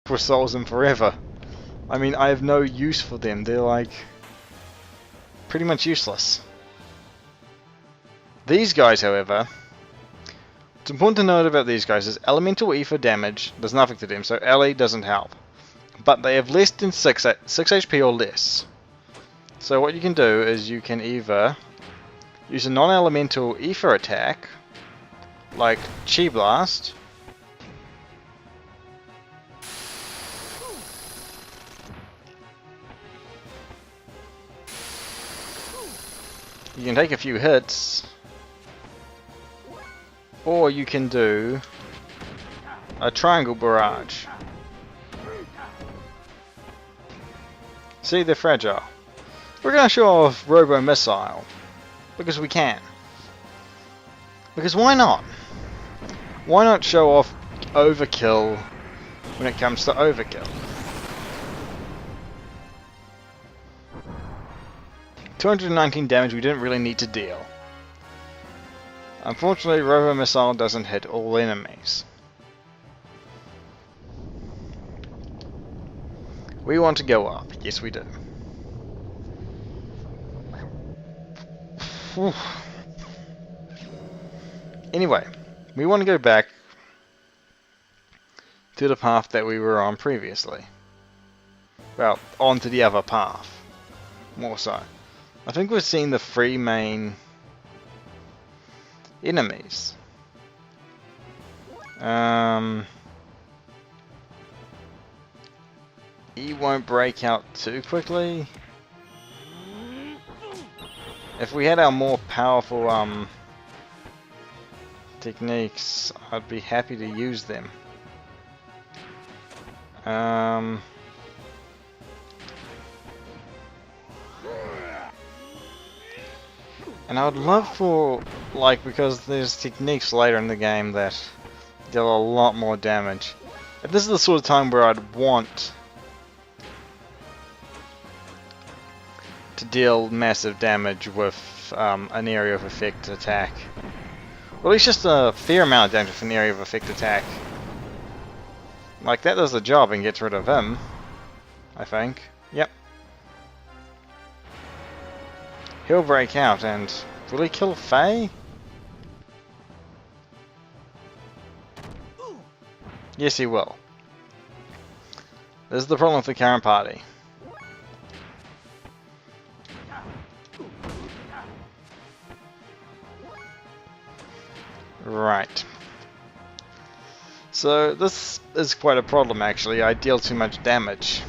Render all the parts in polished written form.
for souls in forever. I mean, I have no use for them. They're like pretty much useless. These guys, however, what's important to note about these guys is elemental E for damage does nothing to them, so LE doesn't help. But they have less than 6 HP or less. So what you can do is you can either use a non-elemental E for attack, like Chi Blast, you can take a few hits, or you can do a Triangle Barrage. See, they're fragile. We're going to show off Robo Missile, because we can. Because why not? Why not show off Overkill when it comes to Overkill? 219 damage we didn't really need to deal. Unfortunately, Robo Missile doesn't hit all enemies. We want to go up. Yes, we do. Whew. Anyway, we want to go back to the path that we were on previously. Well, onto the other path. More so. I think we've seen the 3 main enemies. E won't break out too quickly. If we had our more powerful techniques, I'd be happy to use them. And I would love for, like, because there's techniques later in the game that deal a lot more damage. If this is the sort of time where I'd want to deal massive damage with an area of effect attack. Or at least just a fair amount of damage with an area of effect attack. Like, that does the job and gets rid of him, I think. Yep. He'll break out and... will he kill Faye? Yes, he will. This is the problem with the current party. Right. So this is quite a problem actually. I deal too much damage.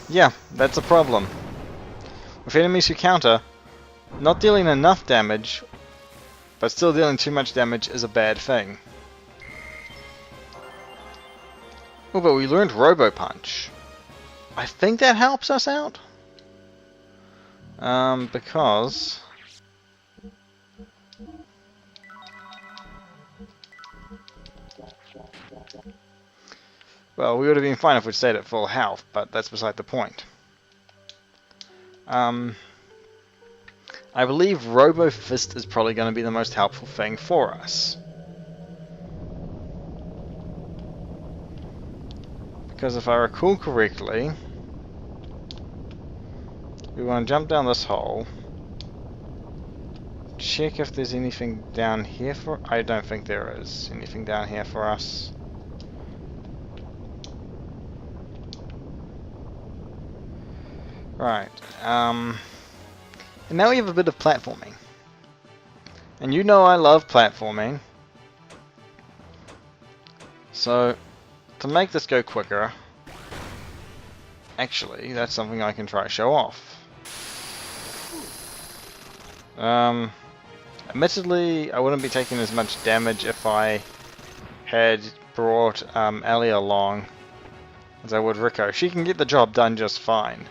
Yeah, that's a problem. With enemies who counter, not dealing enough damage, but still dealing too much damage is a bad thing. Oh, but we learned Robo Punch. I think that helps us out. Because... well, we would have been fine if we'd stayed at full health, but that's beside the point. I believe Robo Fist is probably going to be the most helpful thing for us. Because if I recall correctly, we want to jump down this hole, check if there's anything down here for... I don't think there is anything down here for us. Right, and now we have a bit of platforming. And you know I love platforming. So, to make this go quicker, actually, that's something I can try to show off. Admittedly, I wouldn't be taking as much damage if I had brought Ellie along as I would Rico. She can get the job done just fine.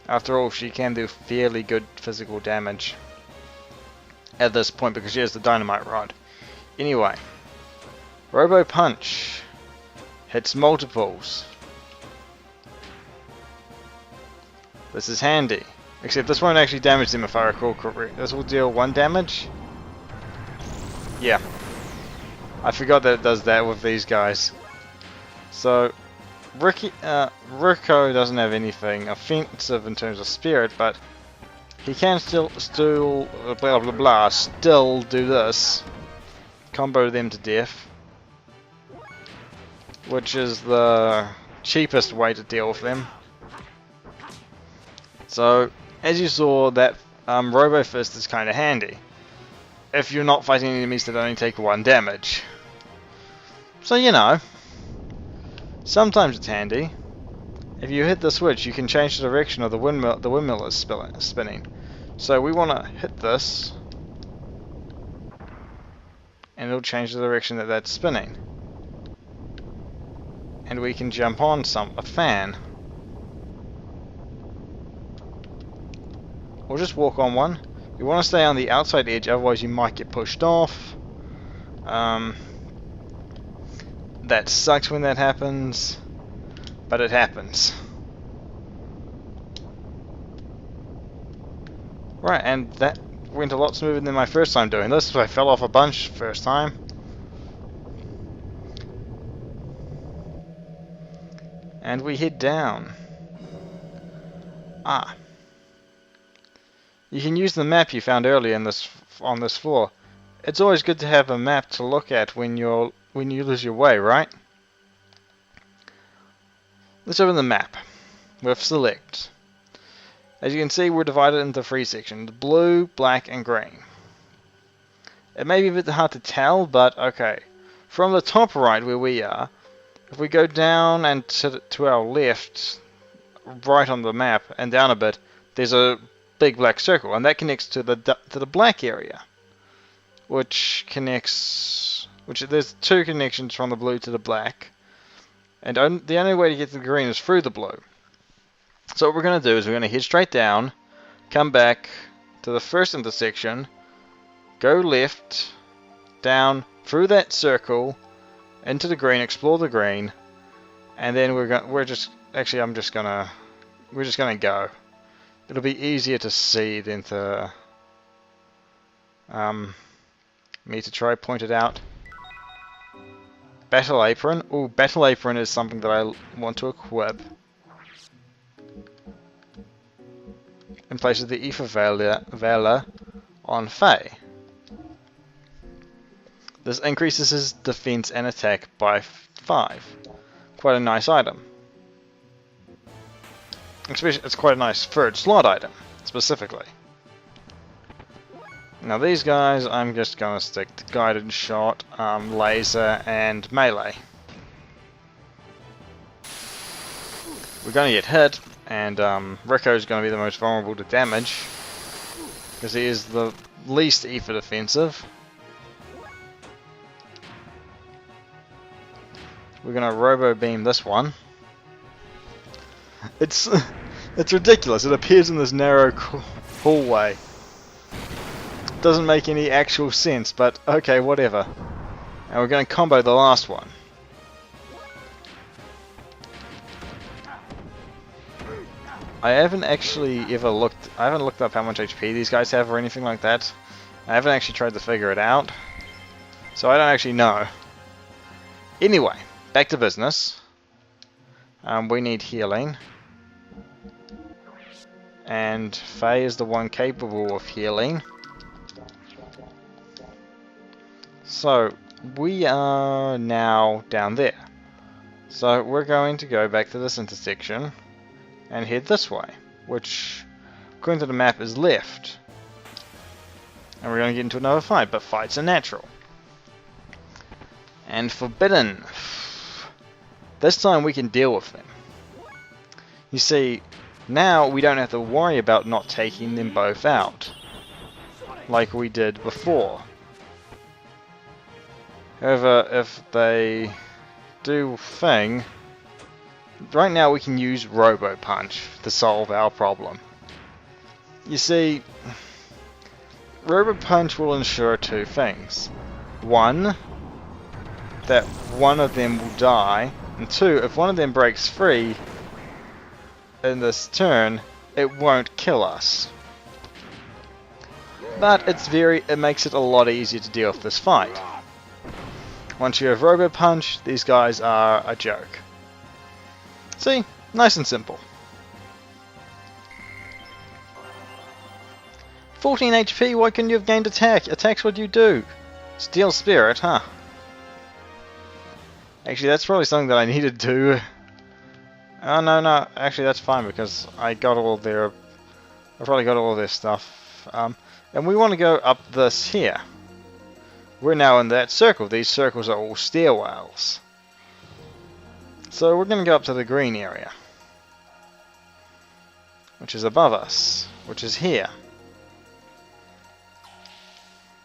After all, she can do fairly good physical damage at this point because she has the dynamite rod. Anyway, Robo Punch hits multiples. This is handy. Except this won't actually damage them if I recall correctly. This will deal 1 damage? Yeah. I forgot that it does that with these guys. So Rico doesn't have anything offensive in terms of spirit, but he can still blah blah blah still do this, combo them to death, which is the cheapest way to deal with them. So as you saw, that Robo Fist is kind of handy if you're not fighting enemies that only take 1 damage. So you know, sometimes it's handy. If you hit the switch, you can change the direction of the windmill is spinning. So we want to hit this, and it'll change the direction that that's spinning. And we can jump on a fan, or just walk on one. You want to stay on the outside edge, otherwise you might get pushed off. That sucks when that happens, but it happens. Right, and that went a lot smoother than my first time doing this. I fell off a bunch first time. And we head down. You can use the map you found earlier on this floor. It's always good to have a map to look at when you lose your way, right? Let's open the map with select. As you can see, we're divided into 3 sections: blue, black, and green. It may be a bit hard to tell, but okay. From the top right where we are, if we go down and to our left, right on the map, and down a bit, there's a big black circle, and that connects to the black area, which there's 2 connections from the blue to the black, and the only way to get to the green is through the blue. So what we're going to do is we're going to head straight down, come back to the first intersection, go left, down through that circle, into the green, explore the green, and then we're just gonna go. It'll be easier to see than to me to try point it out. Battle Apron. Oh, Battle Apron is something that I want to equip in place of the Ether Valor on Faye. This increases his defense and attack by 5. Quite a nice item. Especially, it's quite a nice 3rd slot item, specifically. Now these guys, I'm just gonna stick to guided shot, laser, and melee. We're gonna get hit, and Rico's gonna be the most vulnerable to damage, because he is the least ether defensive. We're gonna robo beam this one. It's ridiculous. It appears in this narrow hallway. Doesn't make any actual sense, but okay, whatever. And we're gonna combo the last one. I haven't actually ever looked. I haven't looked up how much HP these guys have or anything like that. I haven't actually tried to figure it out, so I don't actually know. Anyway. Back to business. We need healing. And Faye is the one capable of healing. So, we are now down there. So, we're going to go back to this intersection and head this way, which, according to the map, is left. And we're going to get into another fight, but fights are natural. And forbidden. This time we can deal with them. You see, now we don't have to worry about not taking them both out, like we did before. However, if they do thing, right now we can use Robo Punch to solve our problem. You see, Robo Punch will ensure 2 things. 1, that one of them will die, and 2, if one of them breaks free in this turn, it won't kill us. But it makes it a lot easier to deal with this fight. Once you have Robo Punch, these guys are a joke. See? Nice and simple. 14 HP, why couldn't you have gained attack? Attack's what you do. Steel Spirit, huh? Actually, that's probably something that I needed to... Oh, no. Actually, that's fine because I got all their... I've probably got all their stuff. And we want to go up this here. We're now in that circle. These circles are all stairwells. So we're going to go up to the green area. Which is above us. Which is here.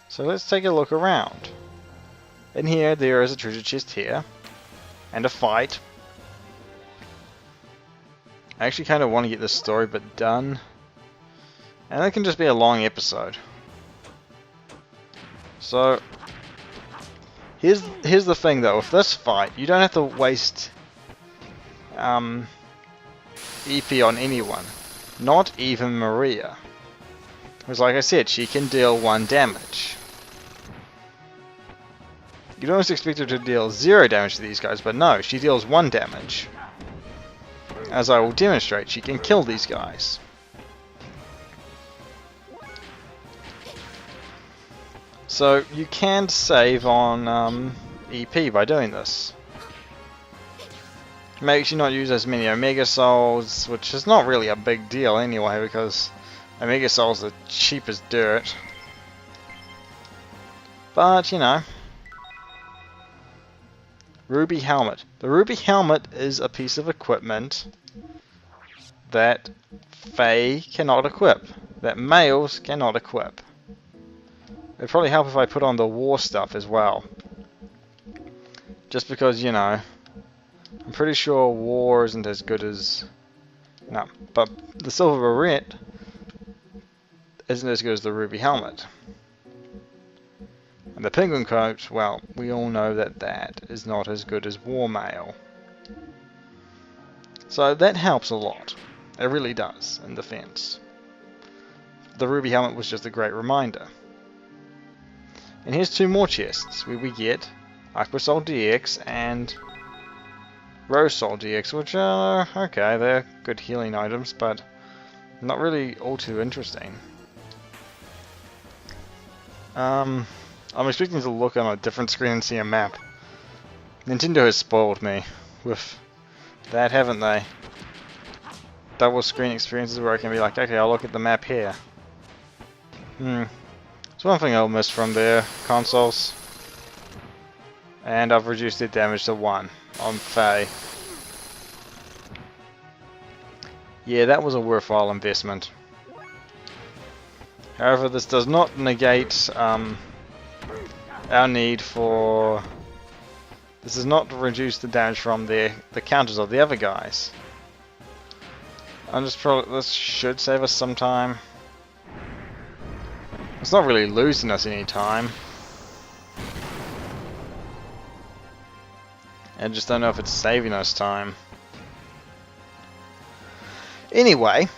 So let's take a look around. In here, there is a treasure chest here. And a fight. I actually kind of want to get this story bit done. And it can just be a long episode. So, here's the thing though. With this fight, you don't have to waste EP on anyone. Not even Maria. Because like I said, she can deal 1 damage. You'd almost expect her to deal 0 damage to these guys, but no, she deals 1 damage. As I will demonstrate, she can kill these guys. So you can save on EP by doing this. Makes you not use as many Omega Souls, which is not really a big deal anyway, because Omega Souls are cheap as dirt. But, you know. Ruby Helmet. The Ruby Helmet is a piece of equipment that Fae cannot equip. That males cannot equip. It'd probably help if I put on the war stuff as well. Just because, you know, I'm pretty sure war isn't as good as... No, but the Silver Barrette isn't as good as the Ruby Helmet. And the Penguin Coat, well, we all know that that is not as good as War Mail. So that helps a lot. It really does, in defense. The Ruby Helmet was just a great reminder. And here's 2 more chests, where we get Aquasol DX and Rose Soul DX, which are, okay, they're good healing items, but not really all too interesting. I'm expecting to look on a different screen and see a map. Nintendo has spoiled me with that, haven't they? Double screen experiences where I can be like, okay, I'll look at the map here. It's one thing I'll miss from their consoles. And I've reduced their damage to 1 on Fae. Yeah, that was a worthwhile investment. However, this does not negate our need for... This does not reduce the damage from the counters of the other guys. This should save us some time. It's not really losing us any time. I just don't know if it's saving us time. Anyway.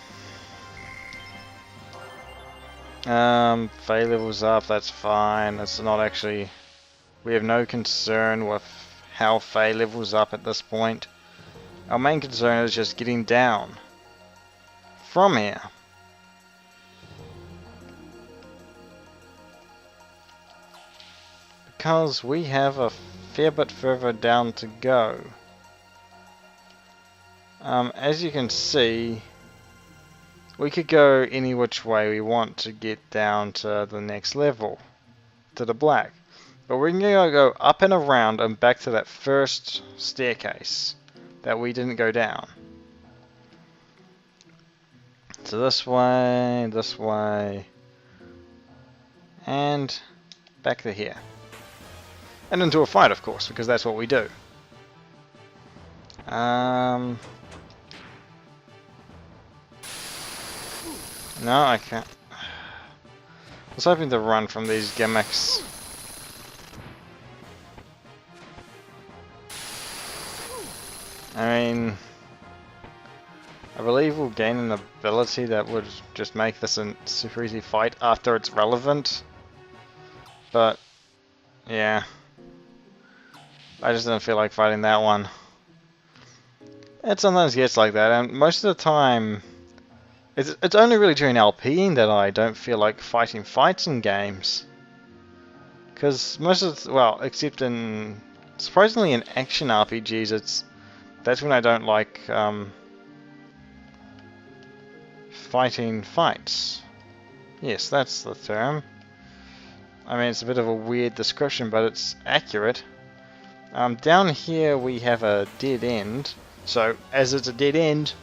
Fae levels up, that's fine. That's not actually... We have no concern with how Fae levels up at this point. Our main concern is just getting down from here. Because we have a fair bit further down to go. As you can see, we could go any which way we want to get down to the next level, to the black. But we're going to go up and around and back to that first staircase that we didn't go down. So this way, and back to here. And into a fight, of course, because that's what we do. No, I can't. I was hoping to run from these gimmicks. I mean, I believe we'll gain an ability that would just make this a super easy fight after it's relevant. But, yeah. I just don't feel like fighting that one. It sometimes gets like that, and most of the time, it's only really during LPing that I don't feel like fighting fights in games. Because most of the, well, except in, surprisingly in action RPGs, that's when I don't like fighting fights. Yes, that's the term. I mean, it's a bit of a weird description, but it's accurate. Down here we have a dead end. So, as it's a dead end,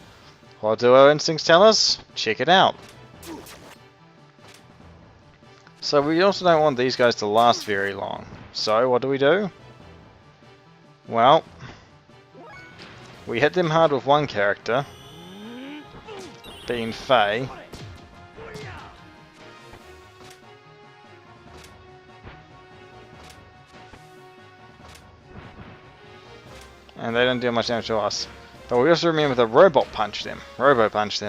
what do our instincts tell us? Check it out. So we also don't want these guys to last very long. So, what do? Well, we hit them hard with one character, being Faye. And they don't do much damage to us. But we also remember to robo punch them,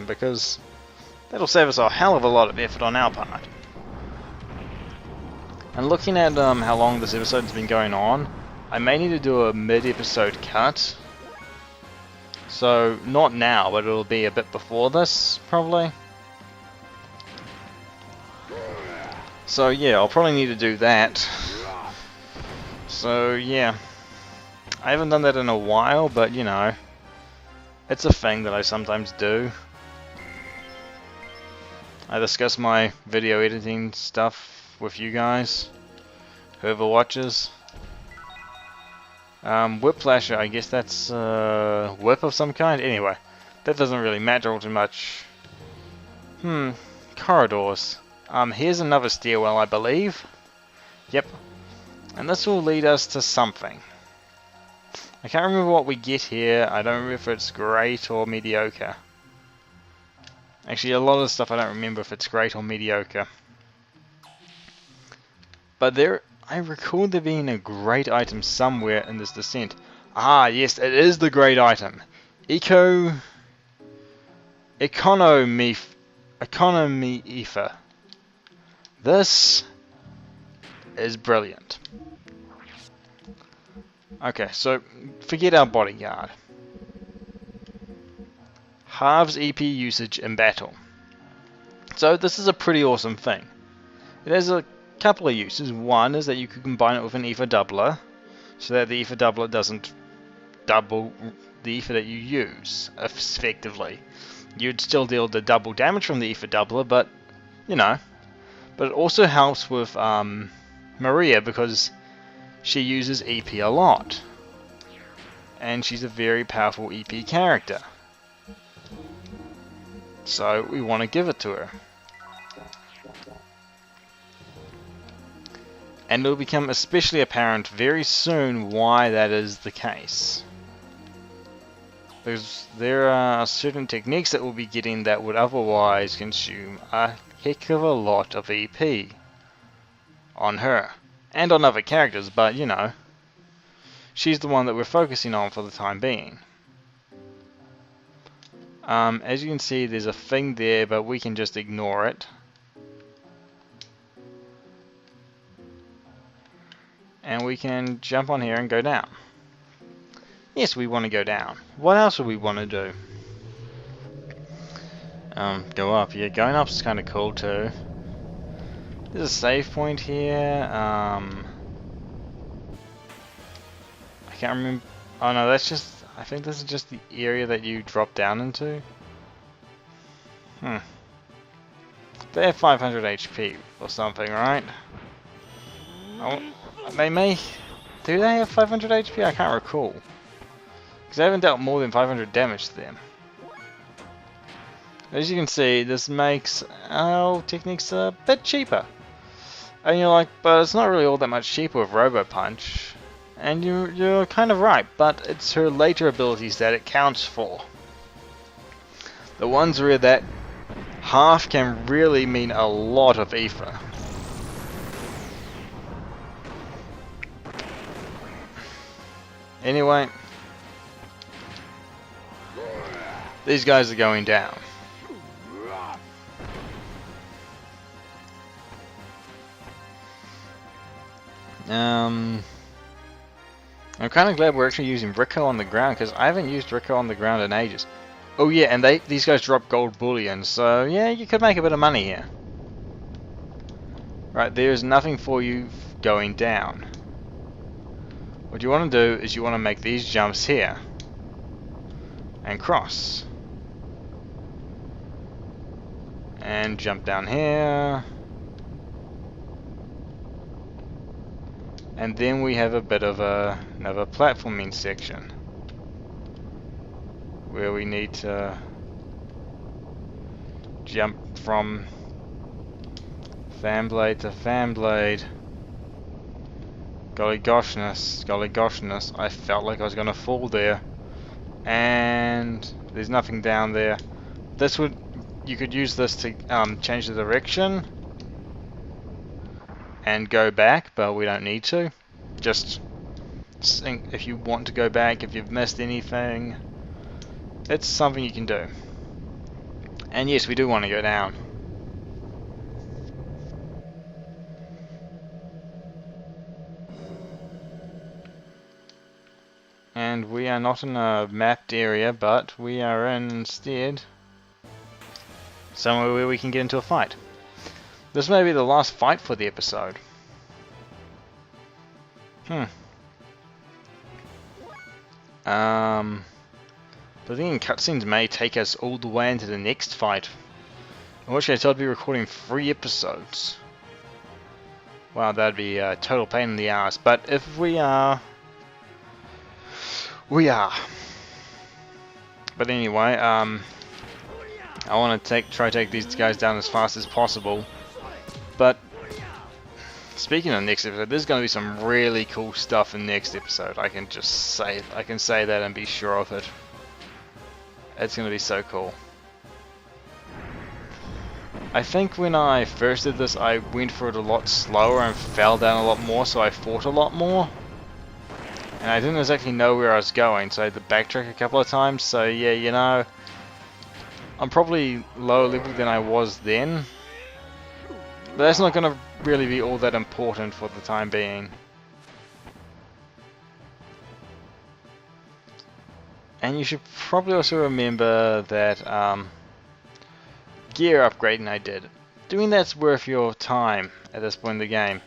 because that'll save us a hell of a lot of effort on our part. And looking at how long this episode has been going on, I may need to do a mid-episode cut. So, not now, but it'll be a bit before this, probably. So yeah, I'll probably need to do that. So yeah. I haven't done that in a while, but you know, it's a thing that I sometimes do. I discuss my video editing stuff with you guys, whoever watches. Whiplash, I guess that's whip of some kind. Anyway, that doesn't really matter all too much. Corridors. Here's another stairwell, I believe. Yep. And this will lead us to something. I can't remember what we get here. I don't remember if it's great or mediocre. Actually, a lot of the stuff I don't remember if it's great or mediocre. But I recall there being a great item somewhere in this descent. Ah, yes, it is the great item. Economy ether. This is brilliant. Okay, so forget our bodyguard. Halves EP usage in battle. So this is a pretty awesome thing. It has a couple of uses. One is that you could combine it with an ether doubler, so that the ether doubler doesn't double the ether that you use, effectively. You'd still deal the double damage from the ether doubler, but, you know. But it also helps with Maria, because she uses EP a lot. And she's a very powerful EP character. So we want to give it to her. And it will become especially apparent very soon why that is the case. Because there are certain techniques that we'll be getting that would otherwise consume a heck of a lot of EP on her. And on other characters, but you know, she's the one that we're focusing on for the time being. As you can see, there's a thing there, but we can just ignore it. And we can jump on here and go down. Yes, we want to go down. What else would we want to do? Go up. Yeah, going up is kind of cool too. There's a save point here. I can't remember. Oh no, that's just. I think this is just the area that you drop down into. They have 500 HP or something, right? Oh, they may. Do they have 500 HP? I can't recall. Because I haven't dealt more than 500 damage to them. As you can see, this makes our techniques a bit cheaper. And you're like, but it's not really all that much cheaper with Robo Punch. And you're kind of right, but it's her later abilities that it counts for. The ones where that half can really mean a lot of ether. Anyway, these guys are going down. I'm kind of glad we're actually using Rico on the ground, because I haven't used Rico on the ground in ages. Oh yeah, and these guys drop gold bullion, so yeah, you could make a bit of money here. Right, there's nothing for you going down. What you want to do is you want to make these jumps here. And cross. And jump down here. And then we have a bit of another platforming section. Where we need to jump from fan blade to fan blade. Golly goshness, I felt like I was gonna fall there. And there's nothing down there. You could use this to change the direction and go back, but we don't need to. Just think if you want to go back, if you've missed anything, it's something you can do. And yes, we do want to go down. And we are not in a mapped area, but we are in instead somewhere where we can get into a fight. This may be the last fight for the episode. But then cutscenes may take us all the way into the next fight. In which case I'd be recording 3 episodes. Wow, that'd be a total pain in the ass. But if we are... We are. But anyway, I want to try to take these guys down as fast as possible. But speaking of next episode, there's going to be some really cool stuff in next episode. I can say that and be sure of it. It's going to be so cool. I think when I first did this, I went for it a lot slower and fell down a lot more, so I fought a lot more. And I didn't exactly know where I was going, so I had to backtrack a couple of times. So yeah, you know, I'm probably lower level than I was then. But that's not going to really be all that important for the time being. And you should probably also remember that gear upgrading I did. Doing that's worth your time at this point in the game.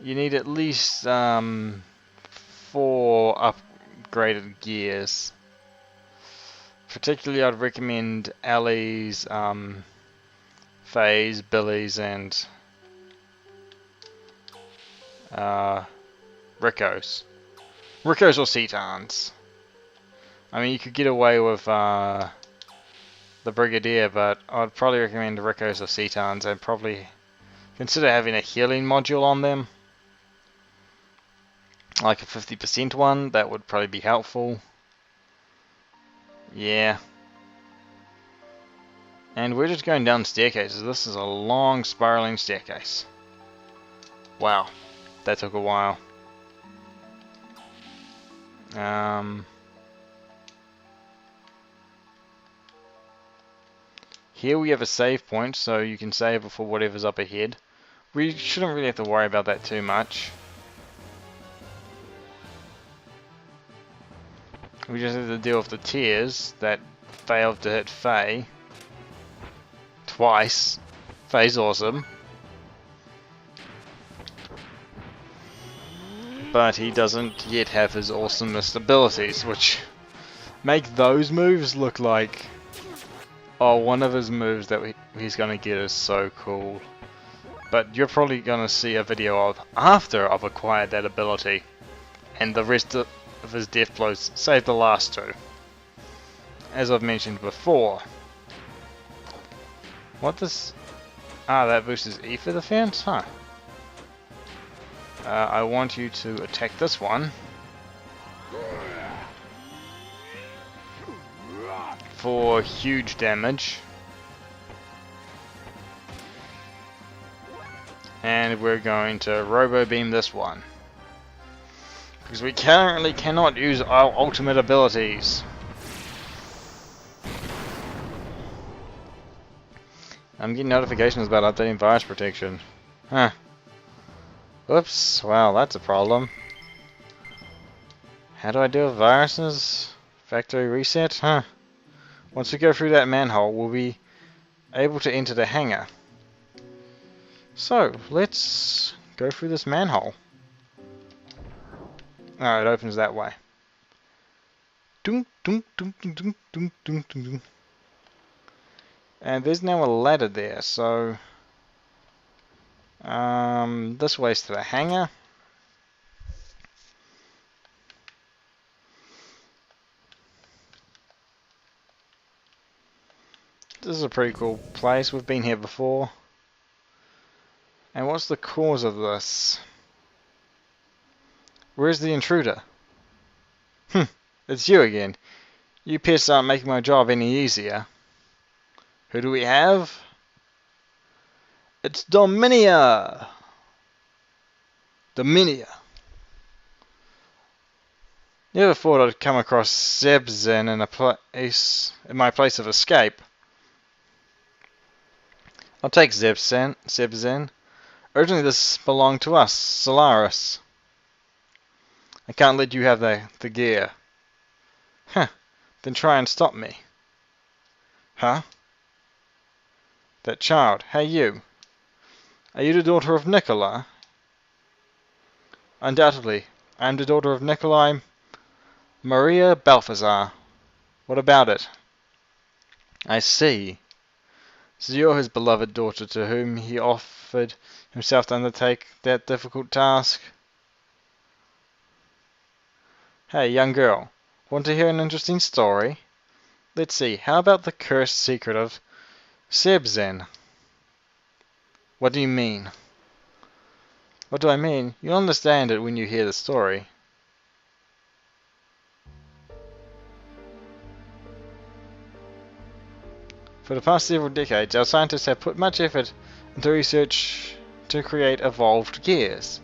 You need at least 4 upgraded gears. Particularly I'd recommend Ellie's, Faye's, Billy's and Rico's. Rico's or Seibzehn's. I mean, you could get away with the Brigadier, but I'd probably recommend Rico's or Seibzehn's and probably consider having a healing module on them. Like a 50% one, that would probably be helpful. Yeah. And we're just going down staircases. This is a long spiraling staircase. Wow, that took a while. Here we have a save point, so you can save before whatever's up ahead. We shouldn't really have to worry about that too much. We just have to deal with the tears that failed to hit Faye. Twice. Faye's awesome. But he doesn't yet have his awesomest abilities, which make those moves look like... Oh, one of his moves that he's gonna get is so cool. But you're probably gonna see a video of after I've acquired that ability. And the rest of his death blows, save the last 2. As I've mentioned before. What this... Ah, that boosts ether defense? Huh. I want you to attack this one. For huge damage. And we're going to Robo Beam this one. Because we currently cannot use our ultimate abilities. I'm getting notifications about updating virus protection. Huh. Oops, well that's a problem. How do I deal with viruses? Factory reset? Huh. Once we go through that manhole, we'll be able to enter the hangar. So, let's go through this manhole. Oh, it opens that way. Dunk, dunk, dunk, dunk, dunk, dunk, dunk, dunk. And there's now a ladder there, so this way's to the hangar. This is a pretty cool place. We've been here before. And what's the cause of this? Where's the intruder? It's you again. You pests aren't making my job any easier. Who do we have? It's Dominia! Dominia. Never thought I'd come across Seibzehn in my place of escape. I'll take Seibzehn. Originally this belonged to us, Solaris. I can't let you have the gear. Huh. Then try and stop me. Huh? That child. Hey you. Are you the daughter of Nikolai? Undoubtedly. I am the daughter of Nikolai Maria Balthazar. What about it? I see. So you're his beloved daughter to whom he offered himself to undertake that difficult task? Hey, young girl. Want to hear an interesting story? Let's see. How about the cursed secret of Seibzehn? What do you mean? What do I mean? You'll understand it when you hear the story. For the past several decades, our scientists have put much effort into research to create evolved gears.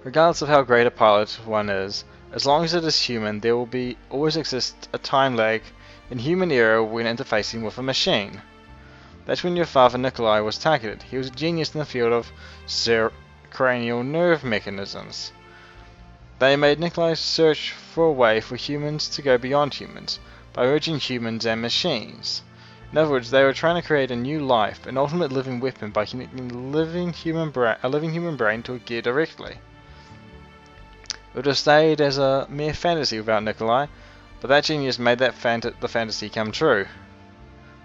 Regardless of how great a pilot one is, as long as it is human, there will always exist a time lag in human era when interfacing with a machine. That's when your father Nikolai was targeted. He was a genius in the field of cranial nerve mechanisms. They made Nikolai search for a way for humans to go beyond humans, by merging humans and machines. In other words, they were trying to create a new life, an ultimate living weapon by connecting a living human brain to a gear directly. It would have stayed as a mere fantasy without Nikolai, but that genius made the fantasy come true.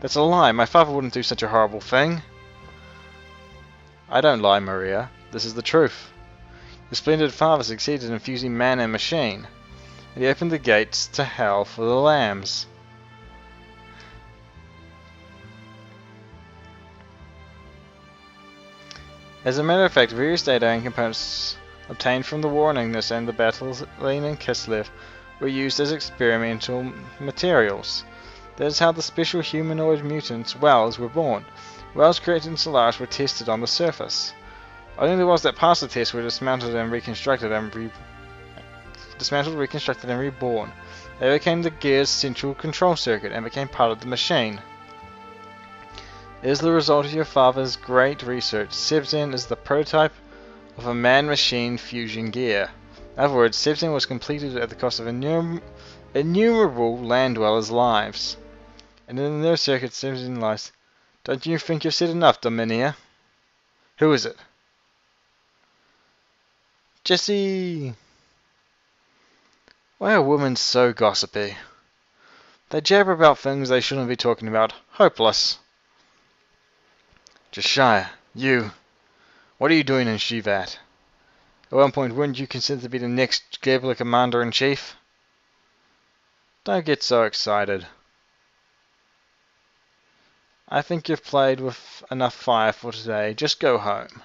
That's a lie. My father wouldn't do such a horrible thing. I don't lie, Maria. This is the truth. Your splendid father succeeded in fusing man and machine. He opened the gates to hell for the lambs. As a matter of fact, various data and components obtained from the War on Ignis and the battles at Lenin and Kislev were used as experimental materials. That is how the special humanoid mutants, Wells, were born. Wells created in Solaris were tested on the surface. Only the wells that passed the test were dismantled, reconstructed, and reborn. They became the gear's central control circuit and became part of the machine. It is the result of your father's great research. Seibzehn is the prototype of a man-machine fusion gear. In other words, Seibzehn was completed at the cost of innumerable land dwellers' lives. And in their circuit, Seibzehn lies. Don't you think you've said enough, Dominia? Who is it? Jessie! Why are women so gossipy? They jabber about things they shouldn't be talking about. Hopeless. Josiah, you. What are you doing in Shivat? At one point, weren't you considered to be the next Gebler Commander-in-Chief? Don't get so excited. I think you've played with enough fire for today. Just go home.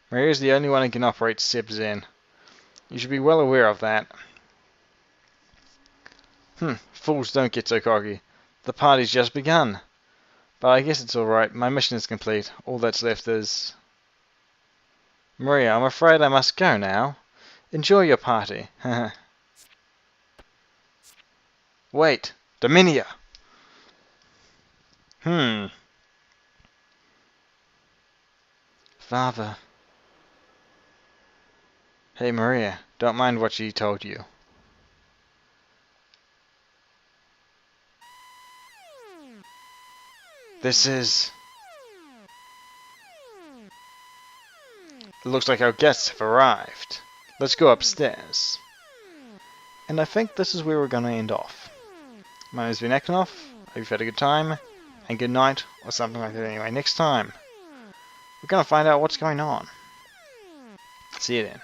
Maria's the only one who can operate Seibzehn. You should be well aware of that. Fools don't get so cocky. The party's just begun. But I guess it's alright. My mission is complete. All that's left is... Maria, I'm afraid I must go now. Enjoy your party. Wait. Dominia! Father. Hey Maria, don't mind what she told you. This is... It looks like our guests have arrived. Let's go upstairs. And I think this is where we're gonna end off. My name's been Ekanoff. Hope you've had a good time. And good night, or something like that anyway. Next time, we're gonna find out what's going on. See you then.